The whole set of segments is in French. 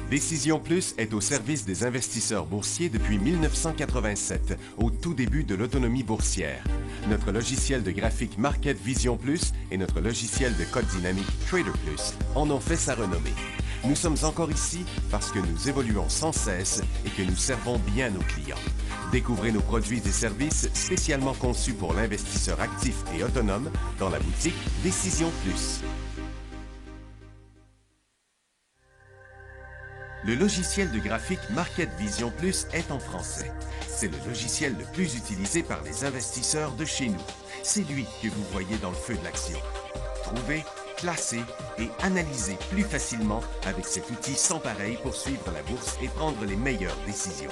Décision Plus est au service des investisseurs boursiers depuis 1987, au tout début de l'autonomie boursière. Notre logiciel de graphique Market Vision Plus et notre logiciel de code dynamique Trader Plus en ont fait sa renommée. Nous sommes encore ici parce que nous évoluons sans cesse et que nous servons bien nos clients. Découvrez nos produits et services spécialement conçus pour l'investisseur actif et autonome dans la boutique Décision Plus. Le logiciel de graphique Market Vision Plus est en français. C'est le logiciel le plus utilisé par les investisseurs de chez nous. C'est lui que vous voyez dans le feu de l'action. Trouvez, classez et analysez plus facilement avec cet outil sans pareil pour suivre la bourse et prendre les meilleures décisions.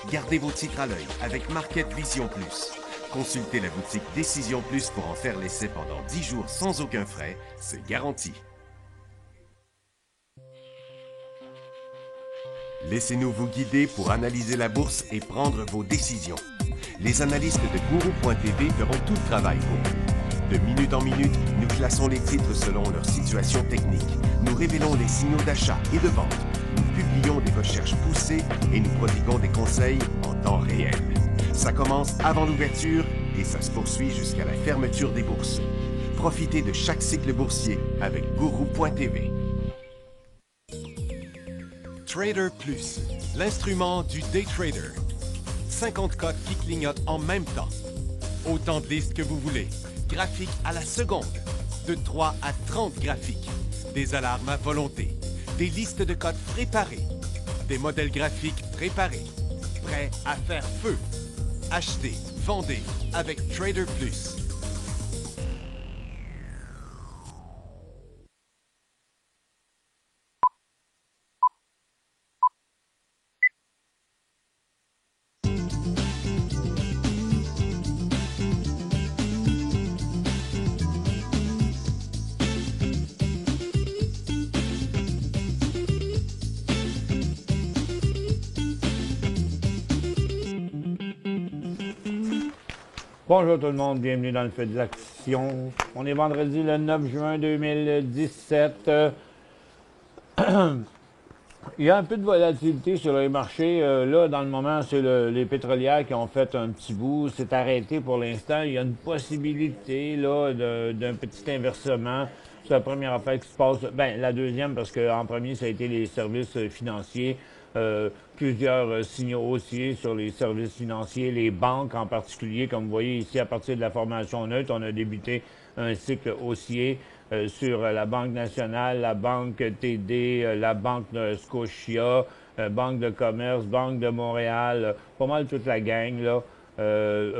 Gardez vos titres à l'œil avec Market Vision Plus. Consultez la boutique Décision Plus pour en faire l'essai pendant 10 jours sans aucun frais, c'est garanti. Laissez-nous vous guider pour analyser la bourse et prendre vos décisions. Les analystes de Guru.tv feront tout le travail pour vous. De minute en minute, nous classons les titres selon leur situation technique. Nous révélons les signaux d'achat et de vente. Nous publions des recherches poussées et nous prodiguons des conseils en temps réel. Ça commence avant l'ouverture et ça se poursuit jusqu'à la fermeture des bourses. Profitez de chaque cycle boursier avec Guru.tv. Trader Plus, l'instrument du day trader. 50 cotes qui clignotent en même temps. Autant de listes que vous voulez. Graphiques à la seconde. De 3 à 30 graphiques. Des alarmes à volonté. Des listes de cotes préparées. Des modèles graphiques préparés. Prêts à faire feu. Achetez, vendez avec Trader Plus. Bonjour tout le monde, bienvenue dans le feu de l'action. On est vendredi le 9 juin 2017. Il y a un peu de volatilité sur les marchés. Là, dans le moment, c'est les pétrolières qui ont fait un petit bout. C'est arrêté pour l'instant. Il y a une possibilité là d'un petit inversement. C'est la première affaire qui se passe. Ben, la deuxième, parce qu'en premier, ça a été les services financiers. Plusieurs signaux haussiers sur les services financiers, les banques en particulier. Comme vous voyez ici, à partir de la formation neutre, on a débuté un cycle haussier sur la Banque nationale, la Banque TD, la Banque de Scotia, Banque de commerce, Banque de Montréal, pas mal toute la gang, là.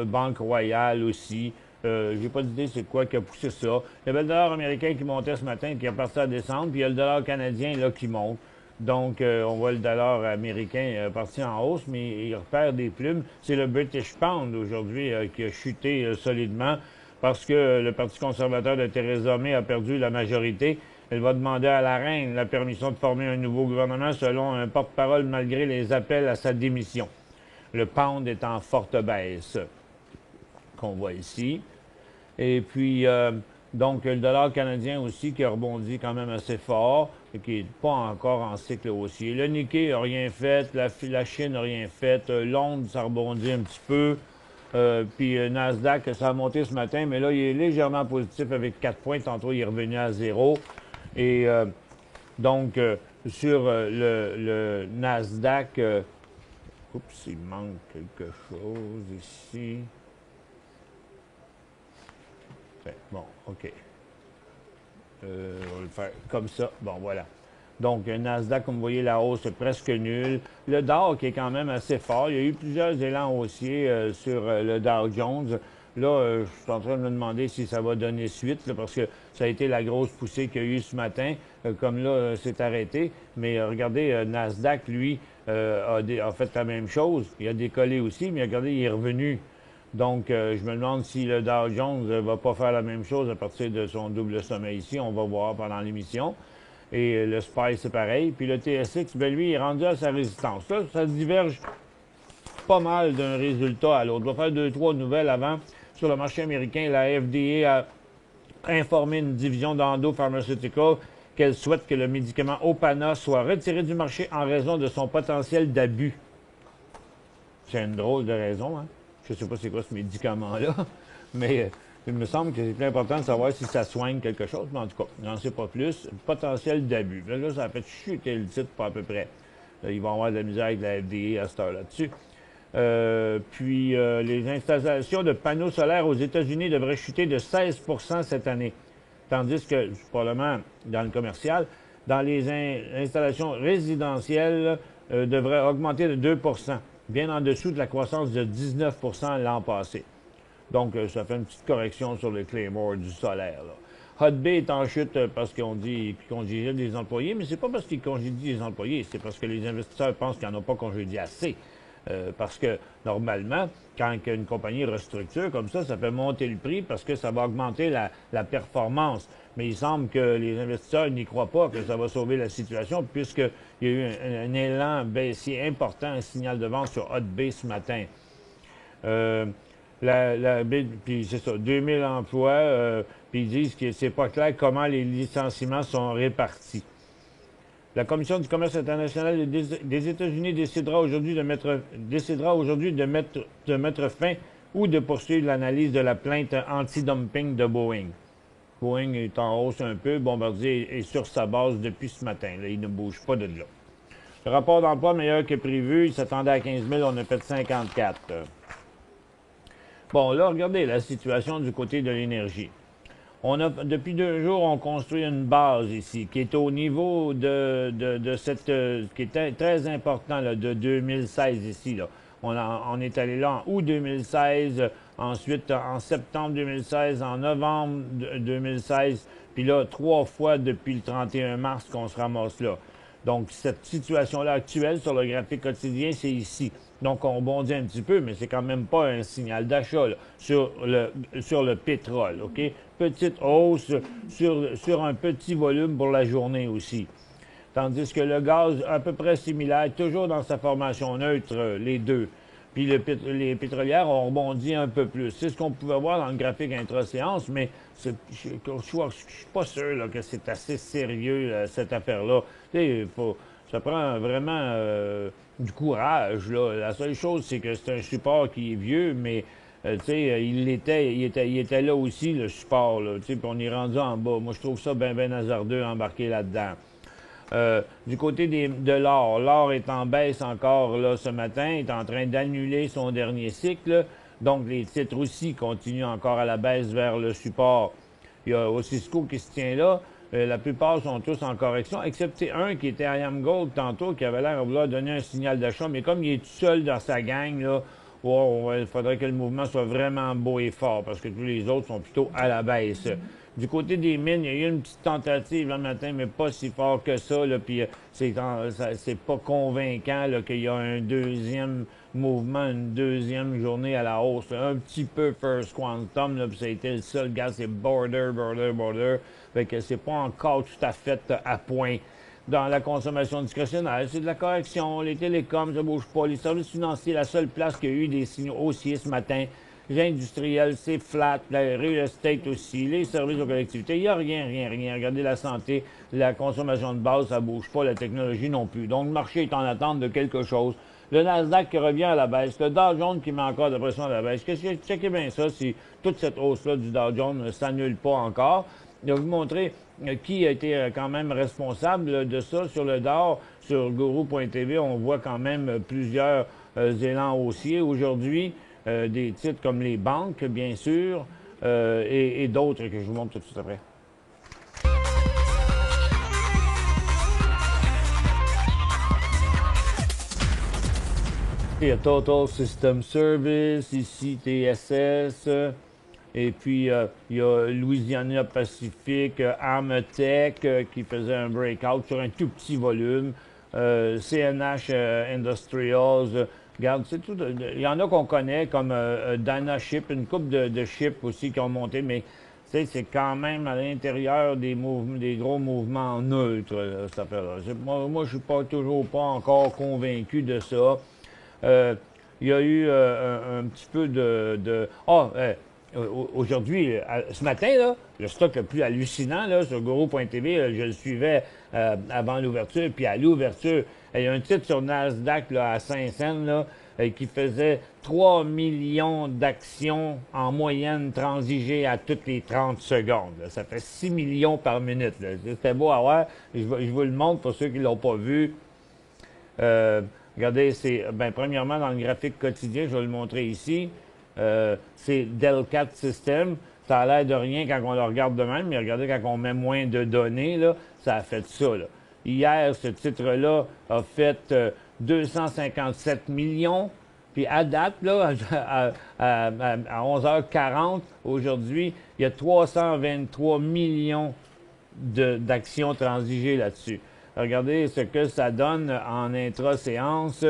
Banque Royale aussi. J'ai pas d'idée c'est quoi qui a poussé ça. Il y avait le dollar américain qui montait ce matin, qui est parti à descendre, puis il y a le dollar canadien là qui monte. Donc, on voit le dollar américain parti en hausse, mais il repère des plumes. C'est le British Pound aujourd'hui qui a chuté solidement parce que le Parti conservateur de Theresa May a perdu la majorité. Elle va demander à la reine la permission de former un nouveau gouvernement selon un porte-parole malgré les appels à sa démission. Le pound est en forte baisse, qu'on voit ici. Et puis, donc, le dollar canadien aussi qui a rebondi quand même assez fort et qui n'est pas encore en cycle haussier. Le Nikkei n'a rien fait, la Chine n'a rien fait, Londres, ça rebondit un petit peu. Puis Nasdaq, ça a monté ce matin, mais là, il est légèrement positif avec 4 points. Tantôt, il est revenu à 0. Et donc, sur le Nasdaq, oups, il manque quelque chose ici. Bon, OK. On va le faire comme ça. Bon, voilà. Donc, Nasdaq, comme vous voyez, la hausse est presque nulle. Le Dow qui est quand même assez fort. Il y a eu plusieurs élans haussiers sur le Dow Jones. Là, je suis en train de me demander si ça va donner suite, là, parce que ça a été la grosse poussée qu'il y a eu ce matin. Comme là, c'est arrêté. Mais regardez, Nasdaq, lui, a fait la même chose. Il a décollé aussi, mais regardez, il est revenu. Donc, je me demande si le Dow Jones ne va pas faire la même chose à partir de son double sommet ici. On va voir pendant l'émission. Et le SPY, c'est pareil. Puis le TSX, ben lui, il est rendu à sa résistance. Là, ça diverge pas mal d'un résultat à l'autre. On va faire 2-3 nouvelles avant. Sur le marché américain, la FDA a informé une division d'Endo Pharmaceutical qu'elle souhaite que le médicament Opana soit retiré du marché en raison de son potentiel d'abus. C'est une drôle de raison, hein? Je ne sais pas c'est quoi ce médicament-là, mais il me semble que c'est plus important de savoir si ça soigne quelque chose, mais en tout cas, j'en sais pas plus. Potentiel d'abus. Là, ça a fait chuter le titre pas à peu près. Là, ils vont avoir de la misère avec la FDA à cette heure là-dessus. Les installations de panneaux solaires aux États-Unis devraient chuter de 16 cette année. Tandis que, probablement dans le commercial, dans les installations résidentielles, devraient augmenter de 2 bien en dessous de la croissance de 19 l'an passé. Donc, ça fait une petite correction sur le Claymore du solaire, là. Hot Bay est en chute parce qu'on dit qu'ils congédient des employés, mais c'est pas parce qu'ils congédient des employés, c'est parce que les investisseurs pensent qu'ils n'en ont pas congédié assez. Parce que, normalement, quand une compagnie restructure comme ça fait monter le prix parce que ça va augmenter la performance. Mais il semble que les investisseurs n'y croient pas que ça va sauver la situation puisqu'il y a eu un élan baissier important, un signal de vente sur Hot Bay ce matin. Puis c'est ça, 2000 emplois, puis ils disent que c'est pas clair comment les licenciements sont répartis. La Commission du commerce international des États-Unis décidera aujourd'hui de mettre fin ou de poursuivre l'analyse de la plainte anti-dumping de Boeing. Boeing est en hausse un peu, Bombardier est sur sa base depuis ce matin. Là, il ne bouge pas de là. Le rapport d'emploi meilleur que prévu, il s'attendait à 15 000, on a fait 54. Bon, là, regardez la situation du côté de l'énergie. Depuis 2 jours, on construit une base ici, qui est au niveau de cette... qui est très important, là, de 2016 ici, là. On est allé là en août 2016, ensuite en septembre 2016, en novembre 2016, puis là, 3 fois depuis le 31 mars qu'on se ramasse là. Donc, cette situation-là actuelle sur le graphique quotidien, c'est ici. Donc, on bondit un petit peu, mais c'est quand même pas un signal d'achat sur le pétrole, OK? Petite hausse sur un petit volume pour la journée aussi. Tandis que le gaz, à peu près similaire, toujours dans sa formation neutre, les deux. Puis les pétrolières ont rebondi un peu plus. C'est ce qu'on pouvait voir dans le graphique intra-séance, mais je suis pas sûr là, que c'est assez sérieux, cette affaire-là. Ça prend vraiment du courage, là. La seule chose, c'est que c'est un support qui est vieux, mais il était là aussi, le support, là, puis on est rendu en bas. Moi, je trouve ça bien hasardeux embarqué là-dedans. Du côté de l'or, l'or est en baisse encore là ce matin, est en train d'annuler son dernier cycle. Donc, les titres aussi continuent encore à la baisse vers le support. Il y a aussi Cisco qui se tient là. La plupart sont tous en correction, excepté un qui était I Am Gold tantôt, qui avait l'air de vouloir donner un signal d'achat. Mais comme il est tout seul dans sa gang, là, il faudrait que le mouvement soit vraiment beau et fort, parce que tous les autres sont plutôt à la baisse. Du côté des mines, il y a eu une petite tentative le matin, mais pas si fort que ça. Là, puis c'est pas convaincant qu'il y a un deuxième mouvement, une deuxième journée à la hausse. Un petit peu First Quantum, là, puis ça a été le seul gars, c'est border. Fait que c'est pas encore tout à fait à point. Dans la consommation discrétionnaire, c'est de la correction. Les télécoms, ça bouge pas. Les services financiers, la seule place qu'il y a eu des signaux haussiers ce matin. Les industriels, c'est flat. Le real estate aussi. Les services aux collectivités, il n'y a rien. Regardez la santé, la consommation de base, ça bouge pas. La technologie non plus. Donc, le marché est en attente de quelque chose. Le Nasdaq qui revient à la baisse. Le Dow Jones qui met encore de pression à la baisse. Checkez bien ça si toute cette hausse-là du Dow Jones ne s'annule pas encore. Je vais vous montrer qui a été quand même responsable de ça sur le Dow. Sur Guru.tv, on voit quand même plusieurs élans haussiers aujourd'hui. Des titres comme les banques, bien sûr, et d'autres que je vous montre tout de suite après. Il y a Total System Service, ici TSS, et puis il y a Louisiana Pacific, Armatech qui faisait un breakout sur un tout petit volume, CNH Industrials. Regarde, c'est tout. Il y en a qu'on connaît, comme Dana Ship, une couple de ships aussi qui ont monté, mais c'est quand même à l'intérieur des gros mouvements neutres, cette affaire-là. Moi, je suis toujours pas encore convaincu de ça. Il y a eu un petit peu aujourd'hui, ce matin, là, le stock le plus hallucinant là, sur Guru.tv, je le suivais avant l'ouverture, puis à l'ouverture, il y a un titre sur Nasdaq là, à Saint-Saëns là, qui faisait 3 millions d'actions en moyenne transigées à toutes les 30 secondes. Là. Ça fait 6 millions par minute. C'était beau à voir. Je vous le montre pour ceux qui ne l'ont pas vu. Regardez, c'est premièrement dans le graphique quotidien, je vais le montrer ici. C'est Delcat System. Ça a l'air de rien quand on le regarde de même, mais regardez, quand on met moins de données, là, ça a fait ça. Là. Hier, ce titre-là a fait 257 millions. Puis à date, là, à 11h40, aujourd'hui, il y a 323 millions d'actions transigées là-dessus. Regardez ce que ça donne en intra-séance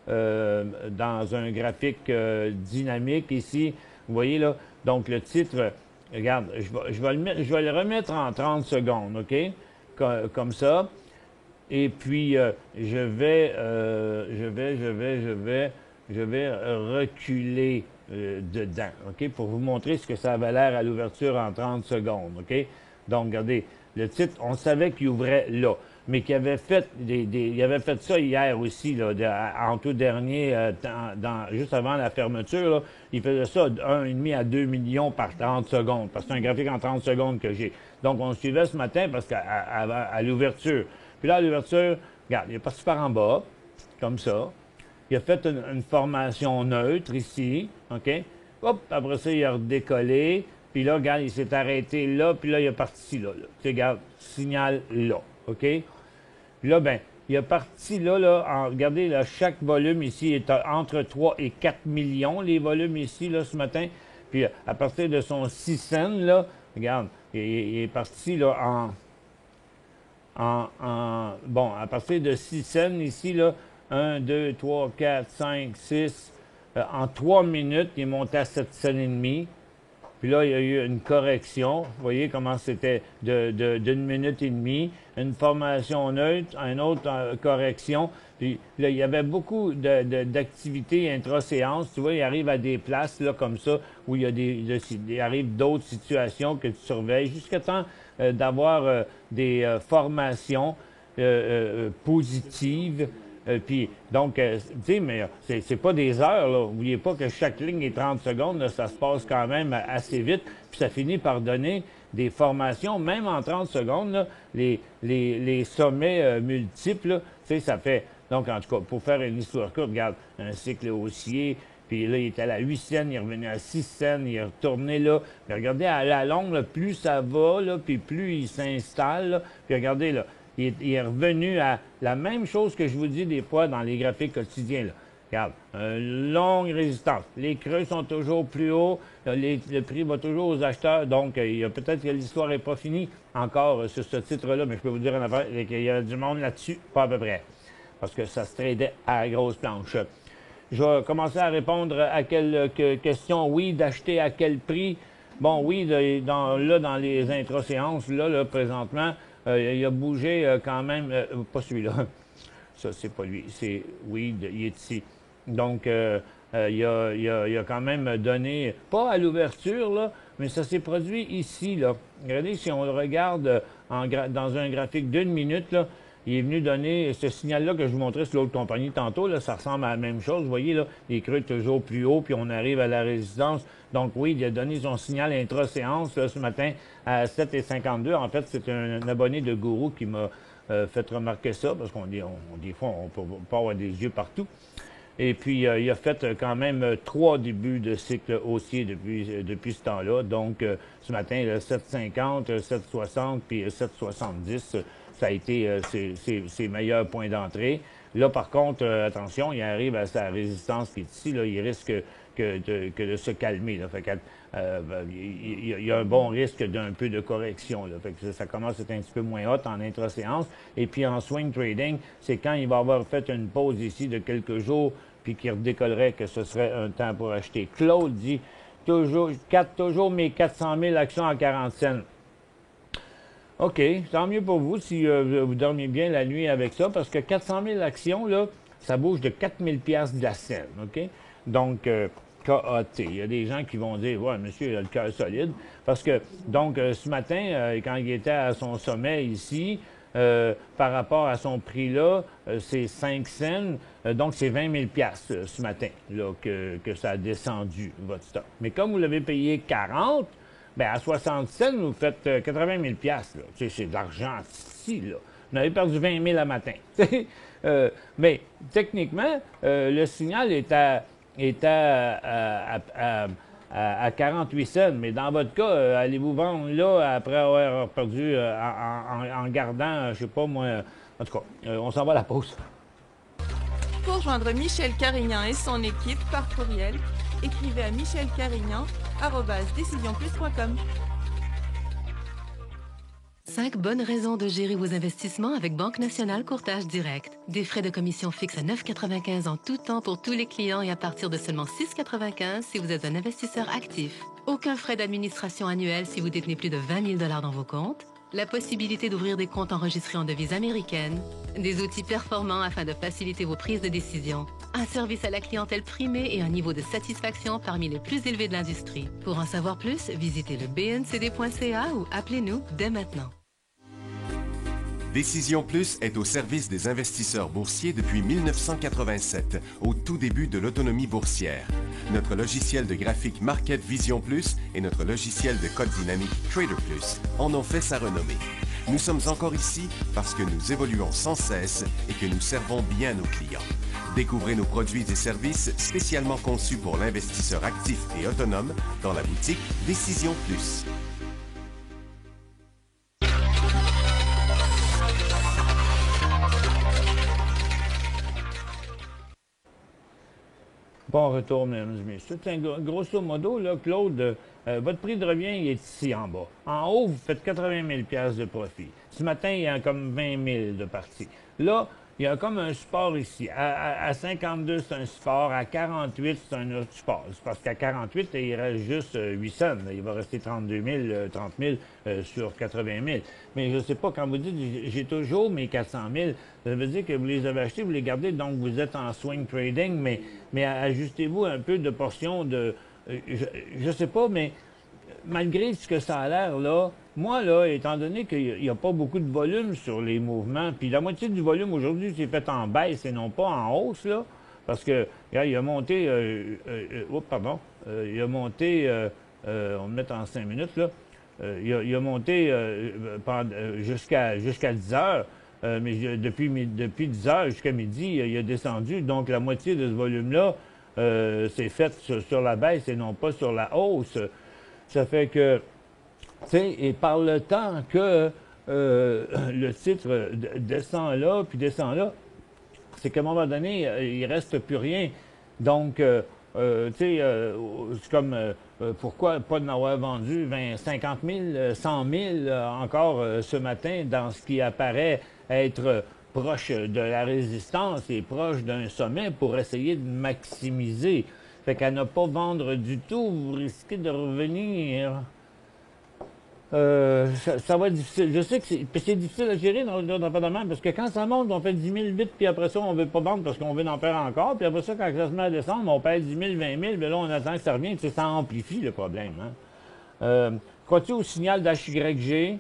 dans un graphique dynamique ici. Vous voyez là, donc le titre, regarde, je vais le remettre en 30 secondes, OK? Comme ça. Et puis, je vais reculer dedans, OK? Pour vous montrer ce que ça avait l'air à l'ouverture en 30 secondes, OK? Donc, regardez, le titre, on savait qu'il ouvrait là, mais qu'il avait fait il avait fait ça hier aussi, là, en tout dernier, juste avant la fermeture, là, il faisait ça 1,5 à 2 millions par 30 secondes, parce que c'est un graphique en 30 secondes que j'ai. Donc, on suivait ce matin parce qu'à l'ouverture. Puis là, à l'ouverture, regarde, il est parti par en bas, comme ça. Il a fait une formation neutre ici, OK? Hop, après ça, il a redécollé. Puis là, regarde, il s'est arrêté là, puis là, il est parti là. Tu sais, regarde, signal là, OK? Puis là, ben, il est parti là, regardez, là, chaque volume ici est entre 3 et 4 millions, les volumes ici, là, ce matin. Puis à partir de son 6 cents, là, regarde, il est parti là bon, à partir de 6 cents ici, là, 1, 2, 3, 4, 5, 6. En 3 minutes, il est monté à 7 cents et demi. Puis là, il y a eu une correction. Vous voyez comment c'était d'une minute et demie. Une formation neutre, une autre correction. Puis là, il y avait beaucoup d'activités intra-séances. Tu vois, il arrive à des places là, comme ça où il y a il arrive d'autres situations que tu surveilles jusqu'à temps d'avoir des formations positives. Puis, donc, tu sais, mais c'est pas des heures, là. N'oubliez pas que chaque ligne est 30 secondes, là, ça se passe quand même assez vite, puis ça finit par donner des formations, même en 30 secondes, là, les sommets multiples, tu sais, ça fait... Donc, en tout cas, pour faire une histoire courte, regarde, un cycle haussier, puis là, il était à 8 cents, il est revenu à 6 cents, il est retourné là. Puis regardez, à la longue, là, plus ça va, là, puis plus il s'installe, là. Puis regardez, là, il est revenu à la même chose que je vous dis des fois dans les graphiques quotidiens. Là. Regarde, une longue résistance. Les creux sont toujours plus hauts, le prix va toujours aux acheteurs, donc peut-être que l'histoire n'est pas finie encore sur ce titre-là, mais je peux vous dire en affaire qu'il y a du monde là-dessus, pas à peu près, parce que ça se tradait à la grosse planche. Je vais commencer à répondre à quelques questions. Oui, d'acheter à quel prix? Bon, oui, dans les intra-séances, là, présentement, il a bougé quand même, pas celui-là, ça c'est pas lui, c'est Weed, il est ici. Donc, il a quand même donné, pas à l'ouverture, là, mais ça s'est produit ici, là. Regardez, si on le regarde dans un graphique d'une minute, là, il est venu donner ce signal-là que je vous montrais sur l'autre compagnie tantôt, là, ça ressemble à la même chose. Vous voyez, là, les creux toujours plus haut, puis on arrive à la résistance. Donc oui, il a donné son signal intra-séance ce matin à 7,52. En fait, c'est un abonné de Guru qui m'a fait remarquer ça, parce qu'on des fois, on peut pas avoir des yeux partout. Et puis, il a fait quand même 3 débuts de cycle haussier depuis ce temps-là. Donc, ce matin, 7,50, 7,60 puis 7,70. Ça a été ses meilleurs points d'entrée. Là, par contre, attention, il arrive à sa résistance qui est ici. Là, il risque que de se calmer. Là. Fait que, il y a un bon risque d'un peu de correction. Là. Fait que ça commence à être un petit peu moins hot en intra-séance. Et puis en swing trading, c'est quand il va avoir fait une pause ici de quelques jours, puis qu'il redécollerait que ce serait un temps pour acheter. Claude dit, toujours mes 400 000 actions à 40 cents. OK, tant mieux pour vous si vous dormez bien la nuit avec ça, parce que 400 000 actions, là, ça bouge de 4 000 $ de la scène, OK? Donc, KAT. Il y a des gens qui vont dire, ouais, monsieur, il a le cœur solide. Parce que, donc, ce matin, quand il était à son sommet ici, par rapport à son prix là, c'est 5 cents. Donc, c'est 20 000 ce matin là, que ça a descendu, votre stock. Mais comme vous l'avez payé 40, bien, à 60 cents, vous faites 80 000 là. C'est de l'argent ici, là. Vous avez perdu 20 000 à matin. Mais techniquement, le signal est à 48 cents. Mais dans votre cas, allez-vous vendre là après avoir perdu en gardant, je sais pas moi. En tout cas, on s'en va à la pause. Pour joindre Michel Carignan et son équipe par courriel, écrivez à michelcarignan@decisionplus.com. 5 bonnes raisons de gérer vos investissements avec Banque Nationale Courtage Direct. Des frais de commission fixes à 9,95 en tout temps pour tous les clients et à partir de seulement 6,95 si vous êtes un investisseur actif. Aucun frais d'administration annuel si vous détenez plus de 20 000 $ dans vos comptes. La possibilité d'ouvrir des comptes enregistrés en devise américaine. Des outils performants afin de faciliter vos prises de décision. Un service à la clientèle primé et un niveau de satisfaction parmi les plus élevés de l'industrie. Pour en savoir plus, visitez le bncd.ca ou appelez-nous dès maintenant. Décision Plus est au service des investisseurs boursiers depuis 1987, au tout début de l'autonomie boursière. Notre logiciel de graphique Market Vision Plus et notre logiciel de code dynamique Trader Plus en ont fait sa renommée. Nous sommes encore ici parce que nous évoluons sans cesse et que nous servons bien nos clients. Découvrez nos produits et services spécialement conçus pour l'investisseur actif et autonome dans la boutique Décision Plus. Bon retour, mesdames et messieurs. Grosso modo, là, Claude, votre prix de revient il est ici en bas. En haut, vous faites 80 000 de profit. Ce matin, il y a comme 20 000 de partie. Là, il y a comme un support ici. À 52, c'est un support. À 48, c'est un autre support. C'est parce qu'à 48, il reste juste 8 cents. Il va rester 32 000, 30 000 sur 80 000. Mais je ne sais pas, quand vous dites j'ai toujours mes 400 000, ça veut dire que vous les avez achetés, vous les gardez, donc vous êtes en swing trading, mais ajustez-vous un peu de portion de... je ne sais pas, mais malgré ce que ça a l'air, là, moi, là, étant donné qu'il n'y a pas beaucoup de volume sur les mouvements, puis la moitié du volume aujourd'hui, c'est fait en baisse et non pas en hausse, là, parce que, regarde, il a monté, il a monté, on va le mettre en 5 minutes, là, il a monté jusqu'à 10 heures, mais depuis 10 heures jusqu'à midi, il a descendu, donc la moitié de ce volume-là, c'est fait sur la baisse et non pas sur la hausse. Ça fait que, tu sais, et par le temps que le titre descend là, puis descend là, c'est qu'à un moment donné, il reste plus rien. Donc, tu sais, c'est comme, pourquoi pas de n'avoir vendu 50 000, 100 000 encore ce matin dans ce qui apparaît être proche de la résistance et proche d'un sommet pour essayer de maximiser. Fait qu'à ne pas vendre du tout, vous risquez de revenir. Ça va être difficile. Je sais que c'est difficile à gérer dans l'appartement parce que quand ça monte, on fait 10 000 vite, puis après ça, on ne veut pas vendre parce qu'on veut en faire encore. Puis après ça, quand ça se met à descendre, on perd 10 000, 20 000, mais là, on attend que ça revienne. Tu sais, ça amplifie le problème. Hein? Crois-tu au signal d'HYG?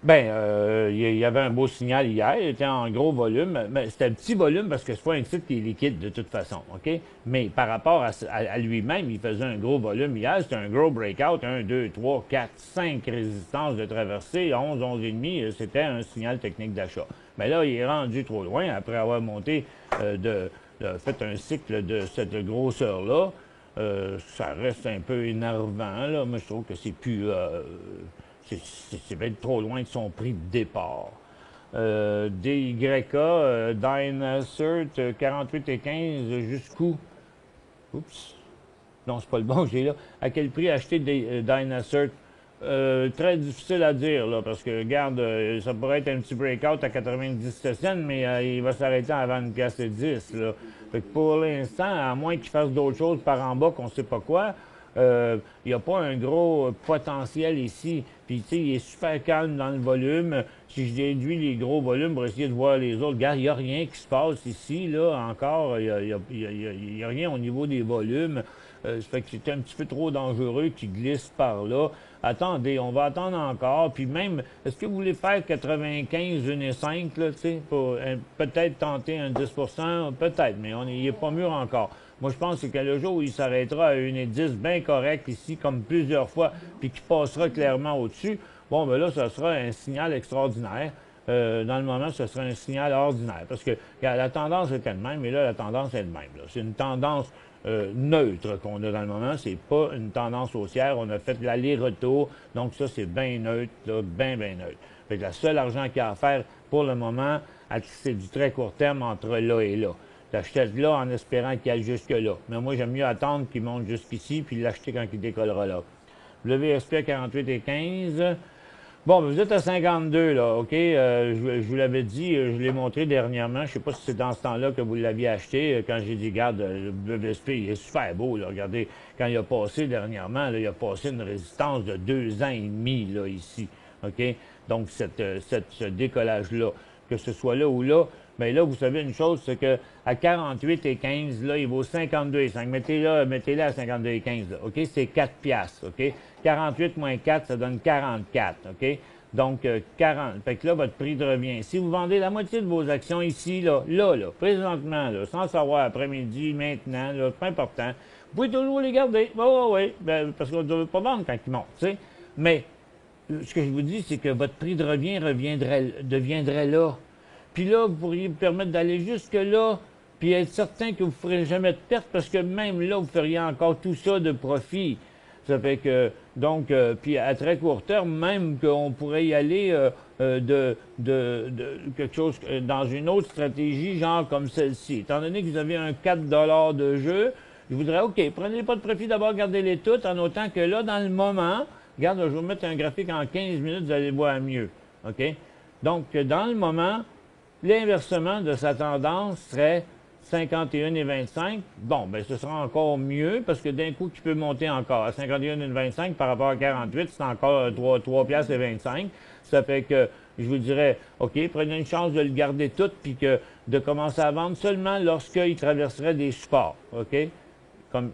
Ben, il y avait un beau signal hier, il était en gros volume, mais c'était un petit volume parce que c'est pas un titre qui est liquide de toute façon, OK? Mais par rapport à lui-même, il faisait un gros volume hier, c'était un gros breakout, 1, 2, 3, 4, 5 résistances de traversée, 11, 11,5, c'était un signal technique d'achat. Mais là, il est rendu trop loin après avoir monté, fait un cycle de cette grosseur-là. Ça reste un peu énervant, là, mais je trouve que c'est plus... c'est peut-être trop loin de son prix de départ. DYK, Dynasert, 48,15 jusqu'où? Oups. Non, c'est pas le bon que j'ai là. À quel prix acheter Dynasert? Très difficile à dire, là, parce que, regarde, ça pourrait être un petit breakout à 97 cents, mais il va s'arrêter avant une pièce de 10, là. Fait que pour l'instant, à moins qu'il fasse d'autres choses par en bas qu'on ne sait pas quoi, il n'y a pas un gros potentiel ici Puis, tu sais, il est super calme dans le volume. Si je déduis les gros volumes pour essayer de voir les autres, regarde, il n'y a rien qui se passe ici, là, encore. Il n'y a rien au niveau des volumes. Ça fait que c'est un petit peu trop dangereux qu'il glisse par là. Attendez, on va attendre encore. Puis même, est-ce que vous voulez faire 95, 1,5, là, tu sais, pour peut-être tenter un 10 peut-être, mais il n'est pas mûr encore. Moi, je pense que le jour où il s'arrêtera à 1,10, bien correct ici, comme plusieurs fois, puis qu'il passera clairement au-dessus, bon, ben là, ça sera un signal extraordinaire. Dans le moment, ce sera un signal ordinaire. Parce que la tendance est elle-même, et là, la tendance est elle-même. C'est une tendance neutre qu'on a dans le moment. C'est pas une tendance haussière. On a fait l'aller-retour. Donc, ça, c'est bien neutre, là, bien neutre. Fait que le seul argent qu'il y a à faire pour le moment, c'est du très court terme entre là et là. T'achètes là en espérant qu'il aille jusque-là. Mais moi, j'aime mieux attendre qu'il monte jusqu'ici puis l'acheter quand il décollera là. WSP à 48,15. Bon, vous êtes à 52, là, OK? Je vous l'avais dit, je l'ai montré dernièrement. Je ne sais pas si c'est dans ce temps-là que vous l'aviez acheté. Quand j'ai dit, regarde, le WSP, il est super beau, là. Regardez, quand il a passé dernièrement, là, il a passé une résistance de 2 ans et demi, là, ici. OK? Donc, ce décollage-là, que ce soit là ou là, bien là, vous savez une chose, c'est que à 48,15, là, il vaut 52,5. Mettez-le à 52,15, là, OK? C'est 4 piastres, OK? 48 moins 4, ça donne 44, OK? Donc, 40. Fait que là, votre prix de revient. Si vous vendez la moitié de vos actions ici, là, présentement, là, sans savoir après-midi, maintenant, là, pas important, vous pouvez toujours les garder. Oui, ben, parce qu'on ne veut pas vendre quand ils montent, tu sais. Mais, ce que je vous dis, c'est que votre prix de revient deviendrait là. Puis là, vous pourriez vous permettre d'aller jusque-là, puis être certain que vous ne ferez jamais de perte, parce que même là, vous feriez encore tout ça de profit. Ça fait que, donc, puis à très court terme, même qu'on pourrait y aller de quelque chose dans une autre stratégie, genre comme celle-ci. Étant donné que vous avez un 4 $ de jeu, je voudrais, OK, prenez pas de profit d'abord, gardez-les toutes, en autant que là, dans le moment, regarde, je vais vous mettre un graphique en 15 minutes, vous allez voir mieux. OK? Donc, dans le moment, l'inversement de sa tendance serait 51,25. Bon, ben ce sera encore mieux parce que d'un coup, tu peux monter encore à 51,25 par rapport à 48, c'est encore 3 piastres et 25. Ça fait que je vous dirais, OK, prenez une chance de le garder tout puis que de commencer à vendre seulement lorsqu'il traverserait des supports, OK?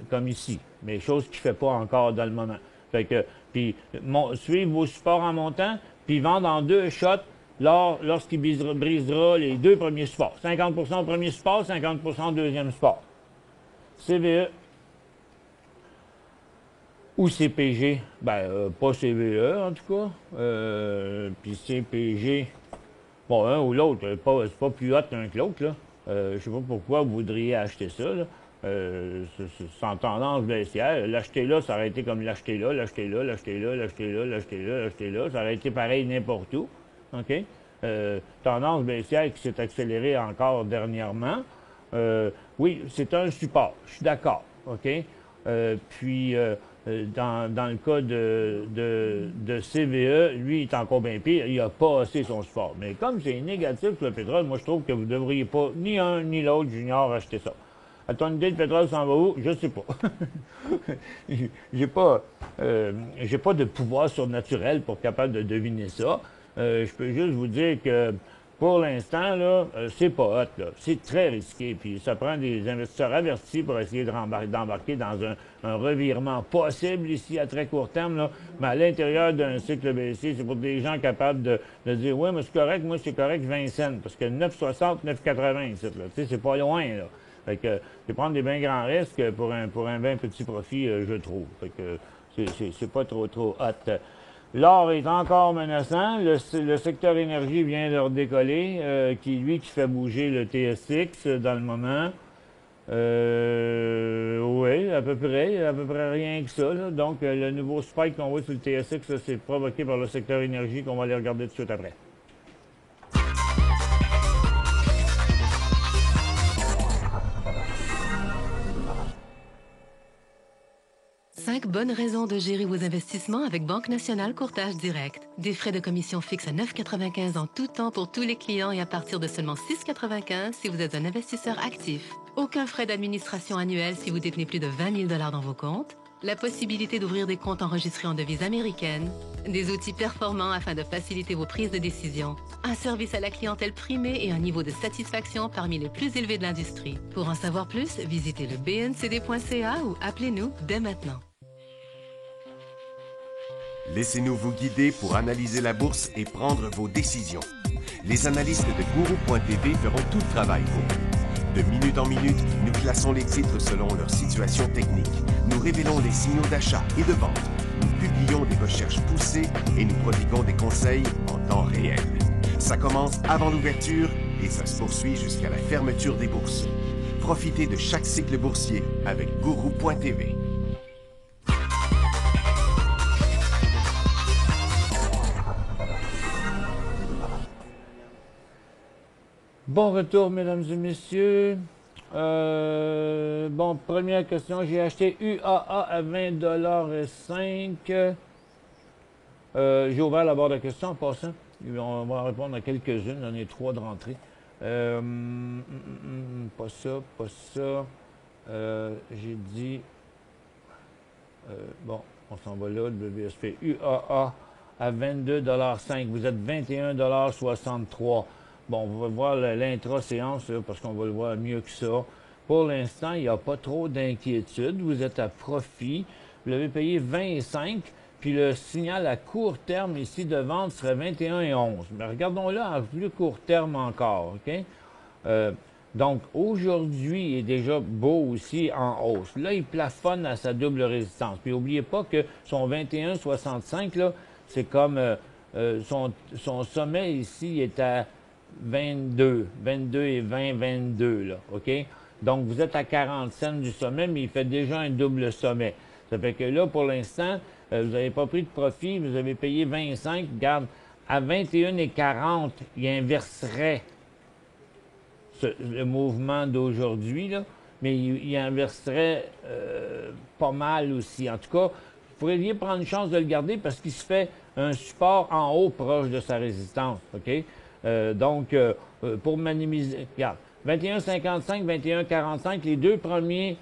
Comme ici. Mais chose qu'il ne fait pas encore dans le moment. Fait que, puis, suivre vos supports en montant, puis vendre en 2 shots lorsqu'il brisera les 2 premiers supports. 50 au premier support, 50 au deuxième support. CVE ou CPG, pas CVE en tout cas, puis CPG, bon, un ou l'autre, c'est pas plus hot l'un que l'autre, là. Je sais pas pourquoi vous voudriez acheter ça, là. C'est en tendance baissière. L'acheter là, ça aurait été comme l'acheter là, l'acheter là, l'acheter là, l'acheter là, l'acheter là, l'acheter là. Ça aurait été pareil n'importe où. OK? Tendance baissière qui s'est accélérée encore dernièrement. Oui, c'est un support. Je suis d'accord. OK? Puis, dans le cas de CVE, lui, il est encore bien pire. Il n'a pas assez son support. Mais comme c'est négatif sur le pétrole, moi, je trouve que vous ne devriez pas, ni un ni l'autre, Junior, acheter ça. À ton idée, le pétrole s'en va où? Je ne sais pas. J'ai pas de pouvoir surnaturel pour être capable de deviner ça. Je peux juste vous dire que pour l'instant, là, c'est pas hot, là. C'est très risqué. Puis ça prend des investisseurs avertis pour essayer d'embarquer dans un revirement possible ici à très court terme, là. Mais à l'intérieur d'un cycle baissier, c'est pour des gens capables de dire oui, mais c'est correct, moi c'est correct 20 cents. Parce que 9,60, 9,80 ici, là. Tu sais, c'est pas loin, là. Fait que c'est prendre des bien grands risques pour un bien petit profit, je trouve. Fait que c'est pas trop hot. L'or est encore menaçant. Le secteur énergie vient de redécoller, qui fait bouger le TSX dans le moment. Oui, à peu près rien que ça, là. Donc, le nouveau spike qu'on voit sur le TSX, c'est provoqué par le secteur énergie qu'on va aller regarder tout de suite après. 5 bonnes raisons de gérer vos investissements avec Banque Nationale Courtage Direct. Des frais de commission fixes à 9,95 en tout temps pour tous les clients et à partir de seulement 6,95 si vous êtes un investisseur actif. Aucun frais d'administration annuel si vous détenez plus de 20 000 $ dans vos comptes. la possibilité d'ouvrir des comptes enregistrés en devise américaine, des outils performants afin de faciliter vos prises de décision, un service à la clientèle primé et un niveau de satisfaction parmi les plus élevés de l'industrie. Pour en savoir plus, visitez le bncd.ca ou appelez-nous dès maintenant. Laissez-nous vous guider pour analyser la bourse et prendre vos décisions. Les analystes de Guru.tv feront tout le travail pour vous. De minute en minute, nous classons les titres selon leur situation technique. Nous révélons les signaux d'achat et de vente. Nous publions des recherches poussées et nous prodiguons des conseils en temps réel. Ça commence avant l'ouverture et ça se poursuit jusqu'à la fermeture des bourses. Profitez de chaque cycle boursier avec Guru.tv. Bon retour, mesdames et messieurs. Bon, première question. J'ai acheté UAA à 20,05 $. J'ai ouvert la barre de questions en passant. On va répondre à quelques-unes. J'en ai 3 de rentrée. Pas ça, pas ça. J'ai dit... bon, on s'en va là. WSP UAA à 22,05 $. Vous êtes 21,63 $. Bon, on va voir l'intra-séance, parce qu'on va le voir mieux que ça. Pour l'instant, il n'y a pas trop d'inquiétude. Vous êtes à profit. Vous l'avez payé 25, puis le signal à court terme ici de vente serait 21,11 $. Mais regardons-le à plus court terme encore, OK? Donc, aujourd'hui, il est déjà beau aussi en hausse. Là, il plafonne à sa double résistance. Puis, n'oubliez pas que son 21,65, là, c'est comme son sommet ici est à 22 et 20, 22, là, OK? Donc, vous êtes à 40 cents du sommet, mais il fait déjà un double sommet. Ça fait que là, pour l'instant, vous n'avez pas pris de profit, vous avez payé 25. Regarde, à 21,40, il inverserait le mouvement d'aujourd'hui, là, mais il inverserait pas mal aussi. En tout cas, vous pourriez prendre une chance de le garder parce qu'il se fait un support en haut proche de sa résistance, OK? Donc, pour minimiser, regarde, 21,55, 21,45, les deux premiers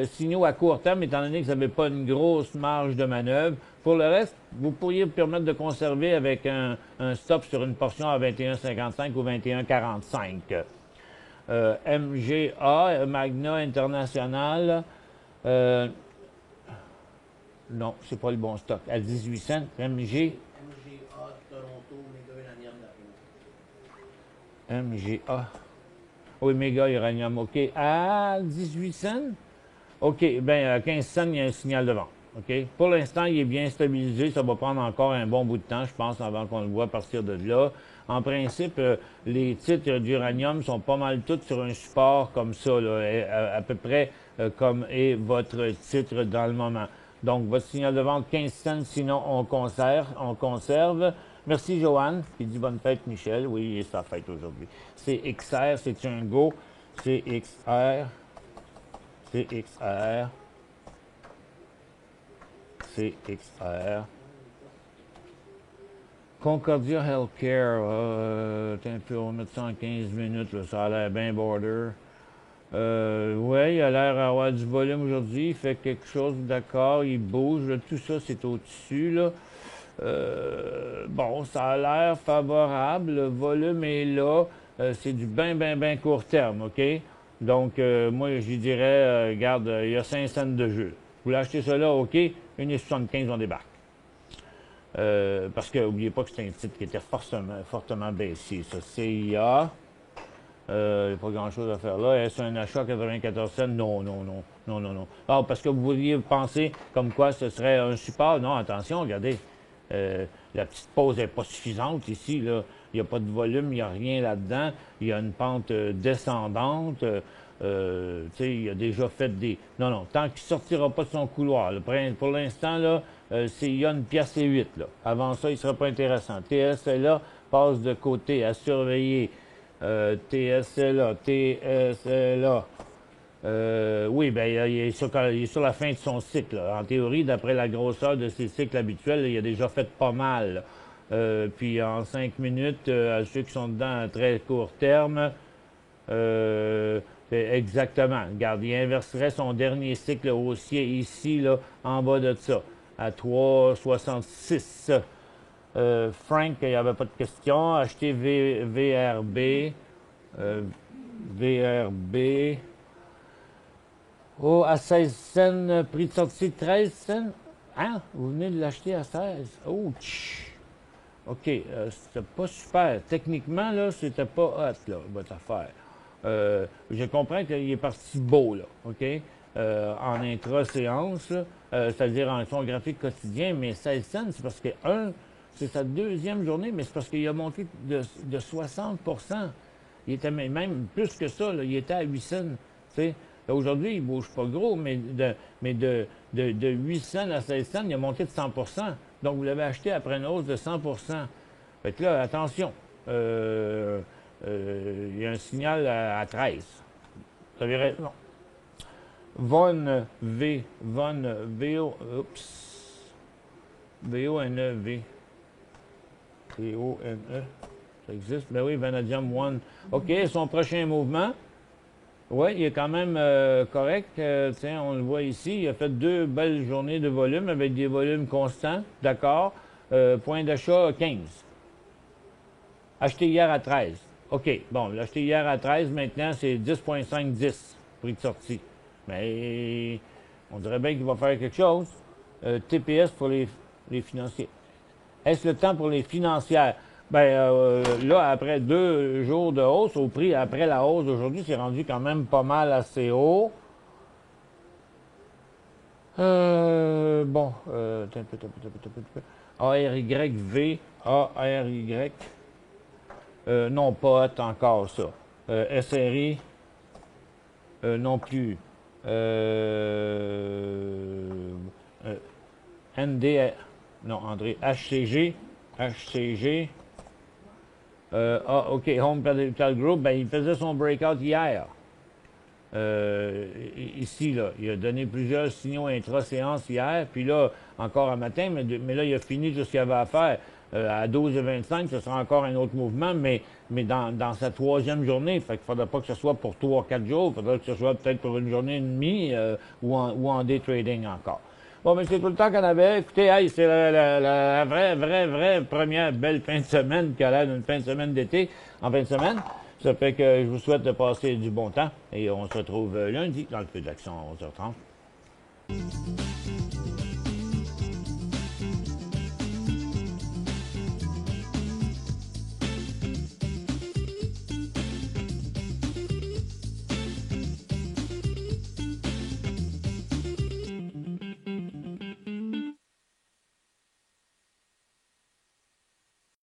signaux à court terme, étant donné que vous n'avez pas une grosse marge de manœuvre. Pour le reste, vous pourriez vous permettre de conserver avec un stop sur une portion à 21,55 ou 21,45. MGA, Magna International, non, c'est pas le bon stock. À 18 cents, MGA, oui, méga uranium, OK. À 18 cents? OK, bien, à 15 cents, il y a un signal de vente. OK? Pour l'instant, il est bien stabilisé. Ça va prendre encore un bon bout de temps, je pense, avant qu'on le voit partir de là. En principe, les titres d'uranium sont pas mal tous sur un support comme ça, là, à peu près comme est votre titre dans le moment. Donc, votre signal de vente, 15 cents, sinon on conserve. Merci, Joanne. Qui dit bonne fête, Michel. Oui, c'est sa fête aujourd'hui. CXR, c'est un go. CXR. Concordia Healthcare. On va mettre ça en 15 minutes. Là, ça a l'air bien border. Oui, il a l'air d'avoir du volume aujourd'hui. Il fait quelque chose, d'accord. Il bouge. Là, tout ça, c'est au-dessus, là. Bon, ça a l'air favorable. Le volume est là. C'est du bien court terme, OK? Donc, moi, je dirais, regarde, il y a 5 cents de jeu. Vous voulez acheter cela, OK? 1,75, on débarque. Parce que, n'oubliez pas que c'est un titre qui était fortement baissé. Ça, CIA. Il n'y a pas grand-chose à faire là. Est-ce un achat à 94 cents? Non. Ah, parce que vous vouliez penser comme quoi ce serait un support? Non, attention, regardez. La petite pause n'est pas suffisante ici, là. Il n'y a pas de volume, il n'y a rien là-dedans. Il y a une pente descendante. Il a déjà fait des... Non, tant qu'il ne sortira pas de son couloir. Là, pour l'instant, là, il y a une pièce et 8. Là. Avant ça, il ne sera pas intéressant. TSLA passe de côté à surveiller. TSLA. Oui, bien, il est sur la fin de son cycle. Là. En théorie, d'après la grosseur de ses cycles habituels, là, il a déjà fait pas mal. Puis en 5 minutes, à ceux qui sont dedans à très court terme, Exactement. Regarde, il inverserait son dernier cycle haussier ici, là, en bas de ça, à 3,66. Frank, il n'y avait pas de question. Acheter VRB. VRB. Oh, à 16 cents, prix de sortie 13 cents. Hein? Vous venez de l'acheter à 16. Oh, tch. OK, c'était pas super. Techniquement, là, c'était pas hot, là, votre affaire. Je comprends qu'il est parti beau, là, OK? En intra-séance, c'est-à-dire en son graphique quotidien, mais 16 cents, c'est parce que, c'est sa deuxième journée, mais c'est parce qu'il a monté de 60 %. Il était même plus que ça, là, il était à 8 cents, tu sais. Aujourd'hui, il ne bouge pas gros, mais de 8 cents à 16 cents, il a monté de 100 %. Donc, vous l'avez acheté après une hausse de 100 %. Fait que là, attention, il y a un signal à 13. Vous avez raison. Von V, oups, V-O-N-E-V. V-O-N-E, ça existe? Ben oui, Vanadium One. OK, son prochain mouvement. Oui, il est quand même correct. Tiens, on le voit ici. Il a fait 2 belles journées de volume avec des volumes constants. D'accord. Point d'achat 15. Acheté hier à 13. OK. Bon, l'acheté hier à 13, maintenant, c'est 10,5-10, prix de sortie. Mais on dirait bien qu'il va faire quelque chose. TPS pour les financiers. Est-ce le temps pour les financières? Bien, là, après 2 jours de hausse, au prix, après la hausse d'aujourd'hui, c'est rendu quand même pas mal assez haut. Bon, ARYV, ARY, non pas hot encore ça. SRI, non plus. ND, non, André, HCG, OK, Home Capital Group, ben, il faisait son breakout hier. Ici, là, il a donné plusieurs signaux intra-séance hier, puis là, encore un matin, mais là, il a fini tout ce qu'il avait à faire. À 12,25, ce sera encore un autre mouvement, mais dans sa 3e journée. Fait qu'il ne faudra pas que ce soit pour 3 ou 4 jours, il faudra que ce soit peut-être pour une journée et demie ou en day trading encore. Bon, mais c'est tout le temps qu'on avait. Écoutez, hey, c'est la vraie première belle fin de semaine qui a l'air d'une fin de semaine d'été en fin de semaine. Ça fait que je vous souhaite de passer du bon temps et on se retrouve lundi dans le feu de l'action à 11h30.